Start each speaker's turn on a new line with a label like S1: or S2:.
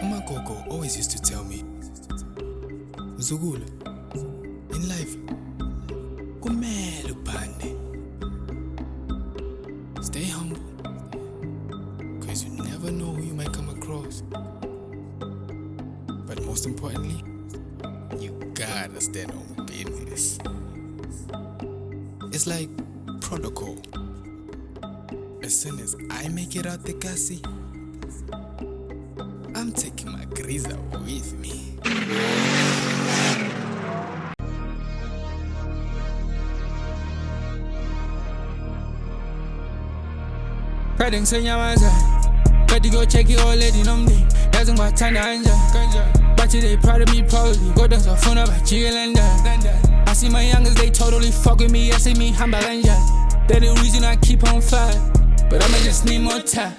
S1: My Gogo always used to tell me, Zugula, in life, kumele uphande. Stay humble, cause you never know who you might come across. But most importantly, you gotta stand on business. It's like protocol. As soon as I make it out the cassie, I'm taking my Griza with me.
S2: Cutting Senyamanza, got to go check it all lady numdi. Doesn't got time to anja. But they proud of me proudly. Go down to phone about Chigalander. I see my youngest, they totally fuck with me. I see me humble anja. They're the reason I keep on fire. But I'ma just need more time.